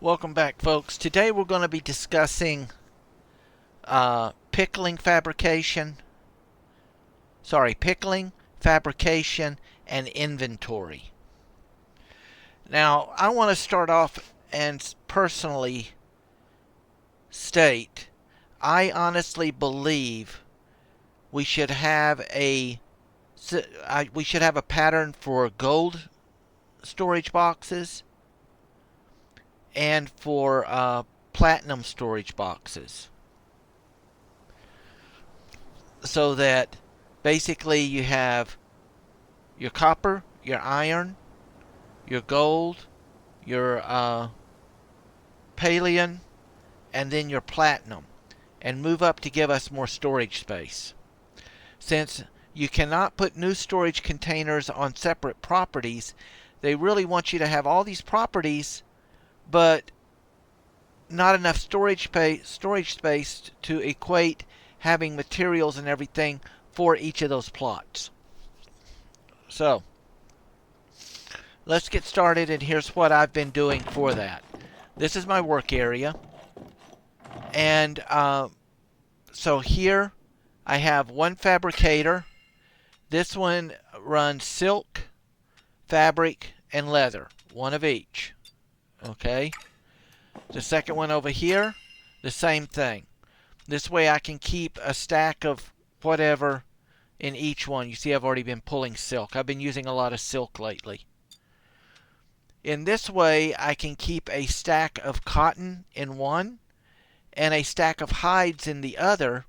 Welcome back, folks. Today we're going to be discussing pickling, fabrication, and inventory. Now, I want to start off and personally state, I honestly believe we should have a pattern for gold storage boxes and for platinum storage boxes, so that basically you have your copper, your iron, your gold, your palladium, and then your platinum, and move up to give us more storage space. Since you cannot put new storage containers on separate properties, they really want you to have all these properties, but not enough storage space to equate having materials and everything for each of those plots. So let's get started, and here's what I've been doing for that. This is my work area, and so here I have one fabricator. This one runs silk, fabric, and leather, one of each. Okay. The second one over here, the same thing. This way I can keep a stack of whatever in each one. You see, I've already been pulling silk. I've been using a lot of silk lately. In this way, I can keep a stack of cotton in one and a stack of hides in the other.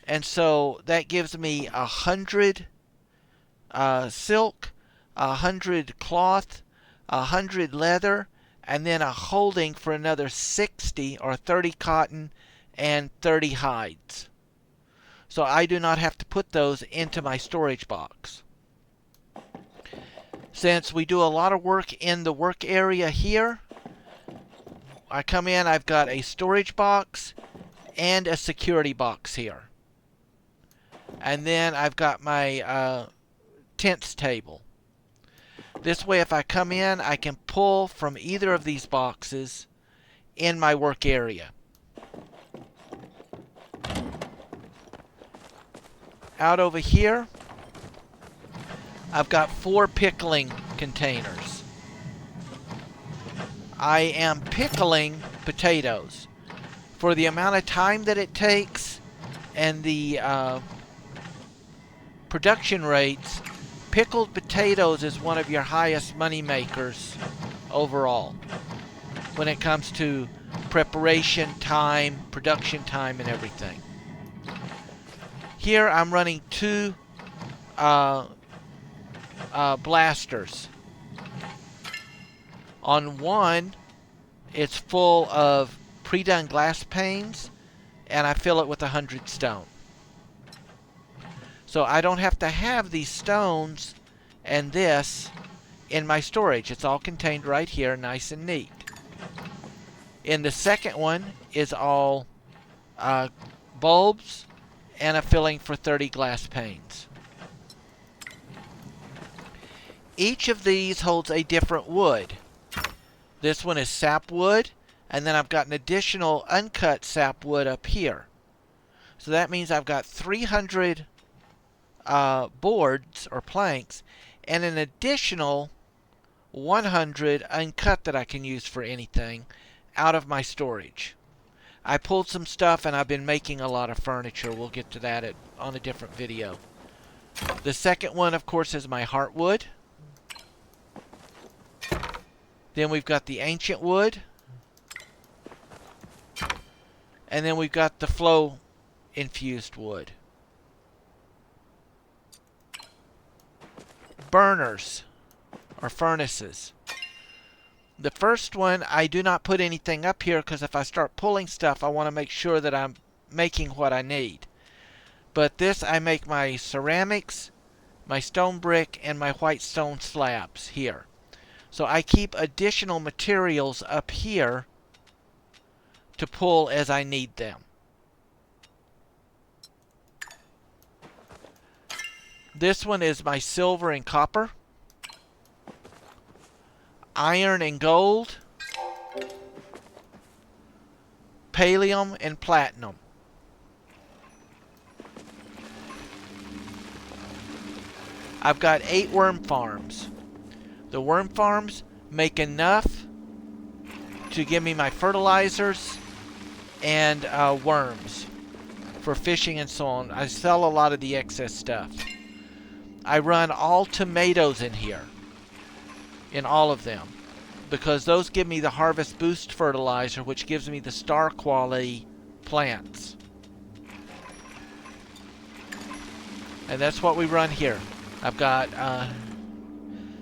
And so that gives me 100 silk, 100 cloth, 100 leather, and then a holding for another 60 or 30 cotton and 30 hides. So I do not have to put those into my storage box. Since we do a lot of work in the work area here, I come in, I've got a storage box and a security box here. And then I've got my tents table. This way, if I come in, I can pull from either of these boxes in my work area. Out over here, I've got 4 pickling containers. I am pickling potatoes. For the amount of time that it takes and the production rates, pickled potatoes is one of your highest money makers overall when it comes to preparation time, production time, and everything. Here I'm running 2 blasters. On one, it's full of pre-done glass panes, and I fill it with 100 stone. So I don't have to have these stones and this in my storage. It's all contained right here, nice and neat. In the second one is all bulbs and a filling for 30 glass panes. Each of these holds a different wood. This one is sapwood, and then I've got an additional uncut sapwood up here. So that means I've got 300 boards or planks and an additional 100 uncut that I can use for anything out of my storage. I pulled some stuff, and I've been making a lot of furniture. We'll get to that on a different video. The second one, of course, is my heartwood. Then we've got the ancient wood. And then we've got the flow infused wood. Burners or furnaces. The first one, I do not put anything up here because if I start pulling stuff, I want to make sure that I'm making what I need. But this, I make my ceramics, my stone brick, and my white stone slabs here. So I keep additional materials up here to pull as I need them. This one is my silver and copper, iron and gold, Pallium and Platinum. I've got 8 worm farms. The worm farms make enough to give me my fertilizers and worms for fishing and so on. I sell a lot of the excess stuff. I run all tomatoes in here, in all of them, because those give me the Harvest Boost fertilizer, which gives me the star quality plants. And that's what we run here. I've got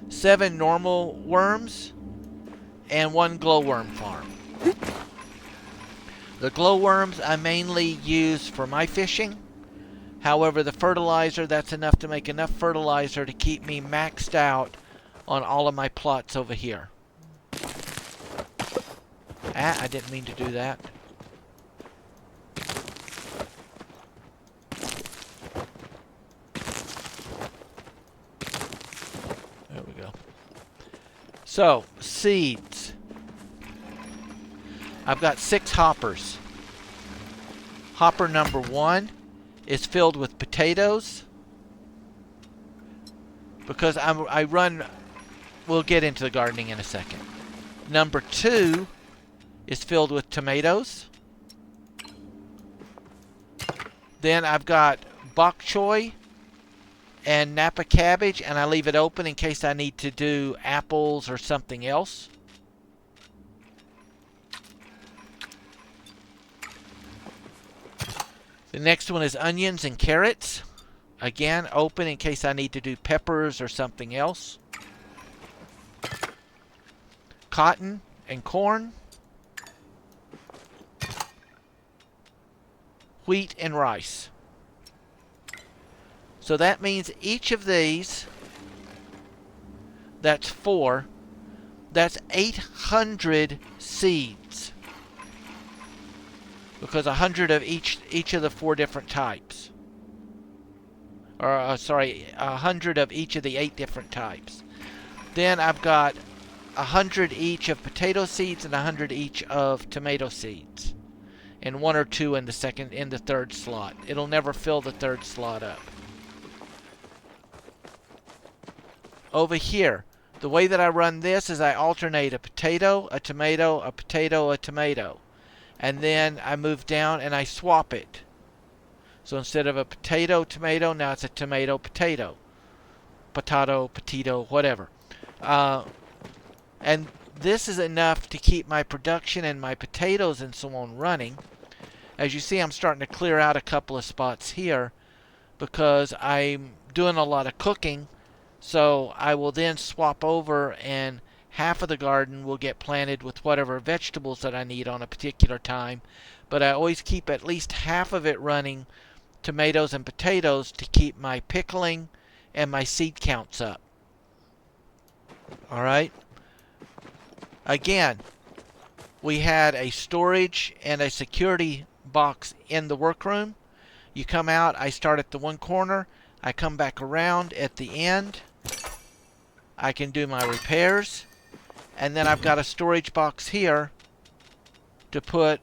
7 normal worms and 1 glowworm farm. The glowworms I mainly use for my fishing. However, the fertilizer, that's enough to make enough fertilizer to keep me maxed out on all of my plots over here. Ah, I didn't mean to do that. There we go. So, seeds. I've got 6 hoppers. Hopper number 1 is filled with potatoes. Because I run... We'll get into the gardening in a second. Number 2 is filled with tomatoes. Then I've got bok choy and Napa cabbage, and I leave it open in case I need to do apples or something else. The next one is onions and carrots. Again, open in case I need to do peppers or something else. Cotton and corn. Wheat and rice. So that means each of these, that's 4, that's 800 seeds. Because 100 of each of the 4 different types. Or, sorry, 100 of each of the 8 different types. Then I've got 100 each of potato seeds and 100 each of tomato seeds. And 1 or 2 in the third slot. It'll never fill the third slot up. Over here, the way that I run this is I alternate a potato, a tomato, a potato, a tomato. And then I move down and I swap it. So instead of a potato, tomato, now it's a tomato, potato. Potato, potato, whatever. And this is enough to keep my production and my potatoes and so on running. As you see, I'm starting to clear out a couple of spots here because I'm doing a lot of cooking. So I will then swap over and half of the garden will get planted with whatever vegetables that I need on a particular time. But I always keep at least half of it running tomatoes and potatoes to keep my pickling and my seed counts up. Alright. Again, we had a storage and a security box in the workroom. You come out, I start at the one corner, I come back around at the end. I can do my repairs. And then I've got a storage box here to put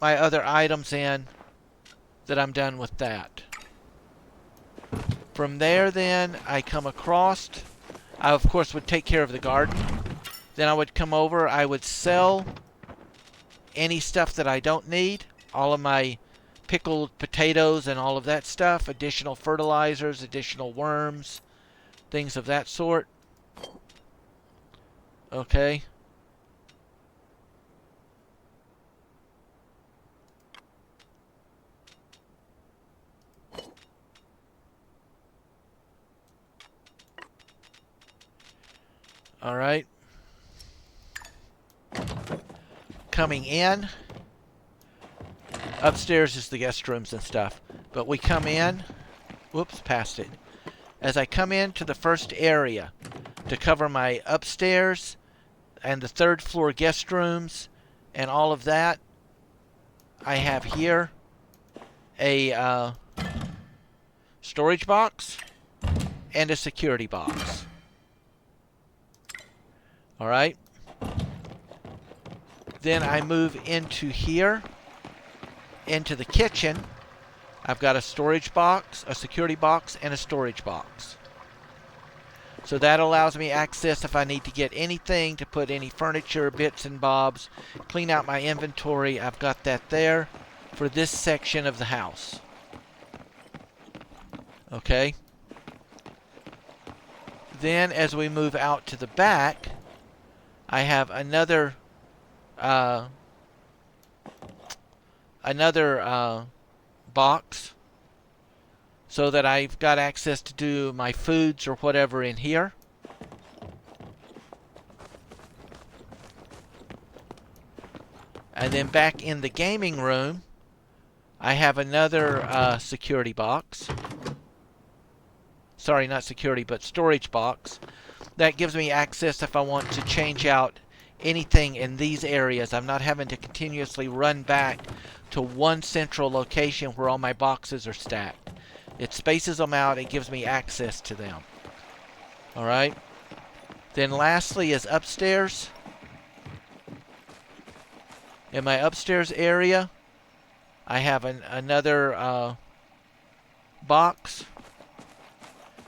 my other items in that I'm done with that. From there then I come across. I of course would take care of the garden. Then I would come over, I would sell any stuff that I don't need. All of my pickled potatoes and all of that stuff. Additional fertilizers, additional worms, things of that sort. Okay. All right. Coming in. Upstairs is the guest rooms and stuff. But we come in. Whoops, passed it. As I come into the first area to cover my upstairs and the 3rd floor guest rooms and all of that, I have here a storage box and a security box. Alright. Then I move into here into the kitchen, I've got a storage box, a security box, and a storage box. So that allows me access if I need to get anything, to put any furniture, bits and bobs, clean out my inventory. I've got that there for this section of the house. Okay. Then as we move out to the back, I have another box so that I've got access to do my foods or whatever in here. And then back in the gaming room, I have another security box. Sorry, not security, but storage box. That gives me access if I want to change out anything in these areas. I'm not having to continuously run back to one central location where all my boxes are stacked. It spaces them out. It gives me access to them. Alright. Then lastly is upstairs. In my upstairs area, I have another box.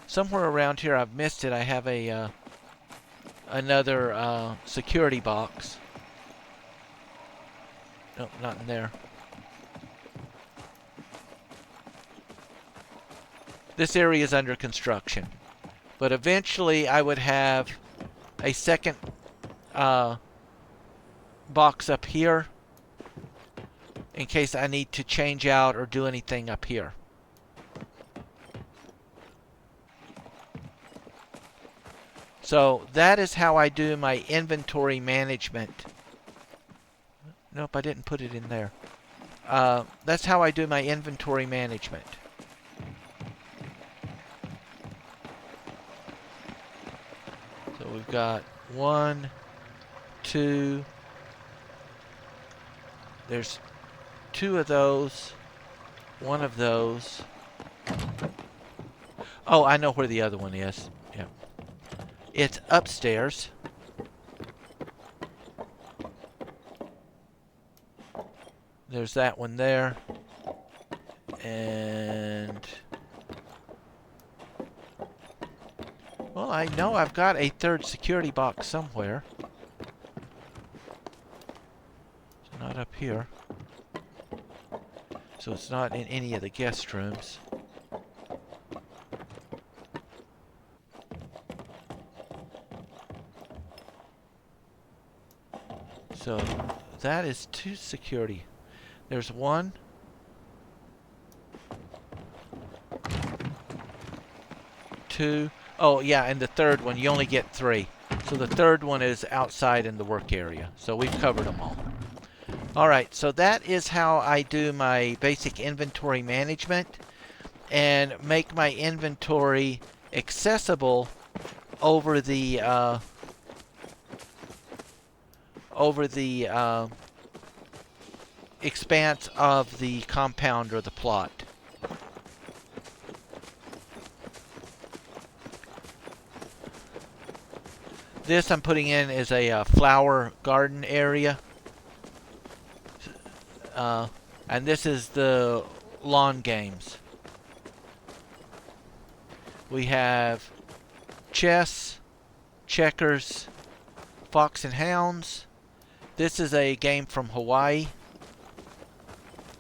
Somewhere around here, I've missed it. I have another security box. Nope, not in there. This area is under construction. But eventually I would have a second box up here in case I need to change out or do anything up here. So that is how I do my inventory management. Nope, I didn't put it in there. That's how I do my inventory management. So we've got 1, 2. There's 2 of those. 1 of those. Oh, I know where the other one is. Yeah. It's upstairs. There's that one there. And well, I know I've got a third security box somewhere. It's not up here. So it's not in any of the guest rooms. So that is 2 security. There's 1. 2. Oh yeah, and the third one, you only get 3. So the third one is outside in the work area. So we've covered them all. Alright, so that is how I do my basic inventory management and make my inventory accessible over the expanse of the compound or the plot. This I'm putting in is a flower garden area. And this is the lawn games. We have chess, checkers, fox and hounds. This is a game from Hawaii.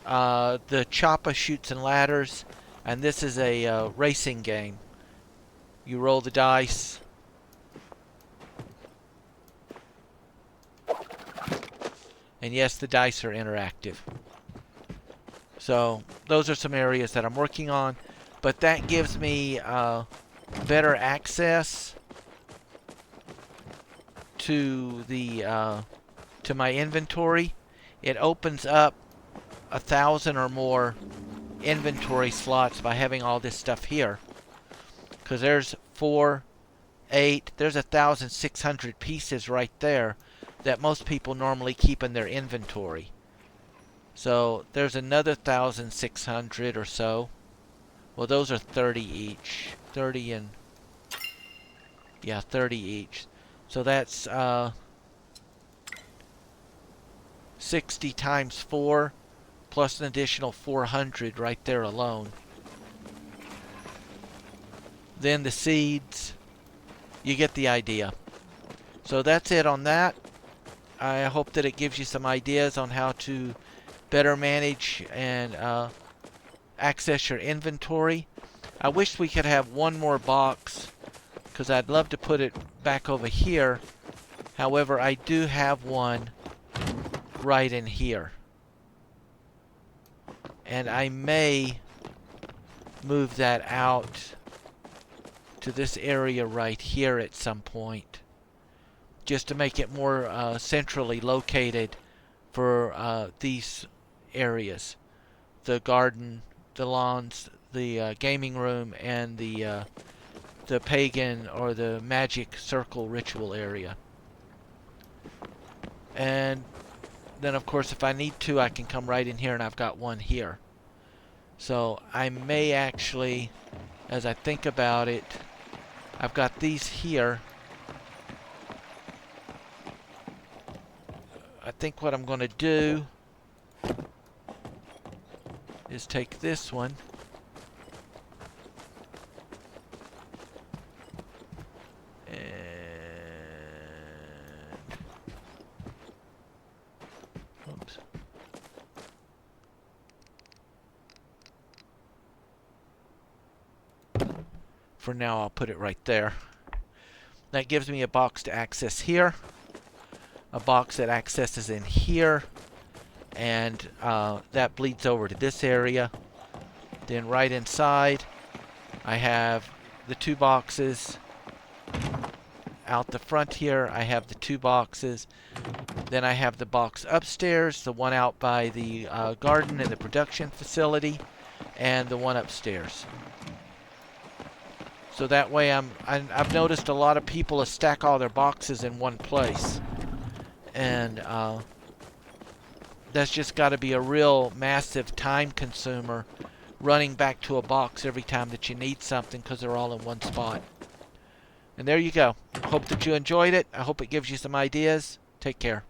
The Choppa Chutes and Ladders. And this is a racing game. You roll the dice. And yes, the dice are interactive. So those are some areas that I'm working on. But that gives me better access to the to my inventory. It opens up 1,000 or more inventory slots by having all this stuff here. Because there's 4, 8, there's 1,600 pieces right there that most people normally keep in their inventory. So there's another 1,600 or so. Well, those are 30 each. 30 and... yeah, 30 each. So that's 60 times 4. plus an additional 400 right there alone. Then the seeds, you get the idea. So that's it on that. I hope that it gives you some ideas on how to better manage and access your inventory. I wish we could have one more box because I'd love to put it back over here. However, I do have one right in here. And I may move that out to this area right here at some point, just to make it more centrally located for these areas. The garden, the lawns, the gaming room, and the pagan or the magic circle ritual area. And then of course if I need to, I can come right in here, and I've got one here. So I may actually, as I think about it, I've got these here. I think what I'm going to do is take this one and oops. For now, I'll put it right there. That gives me a box to access here, a box that accesses in here, and that bleeds over to this area. Then right inside, I have the two boxes. Out the front here, I have the two boxes. Then I have the box upstairs, the one out by the garden and the production facility, and the one upstairs. So that way I've noticed a lot of people stack all their boxes in one place. And that's just got to be a real massive time consumer, running back to a box every time that you need something because they're all in one spot. And there you go. Hope that you enjoyed it. I hope it gives you some ideas. Take care.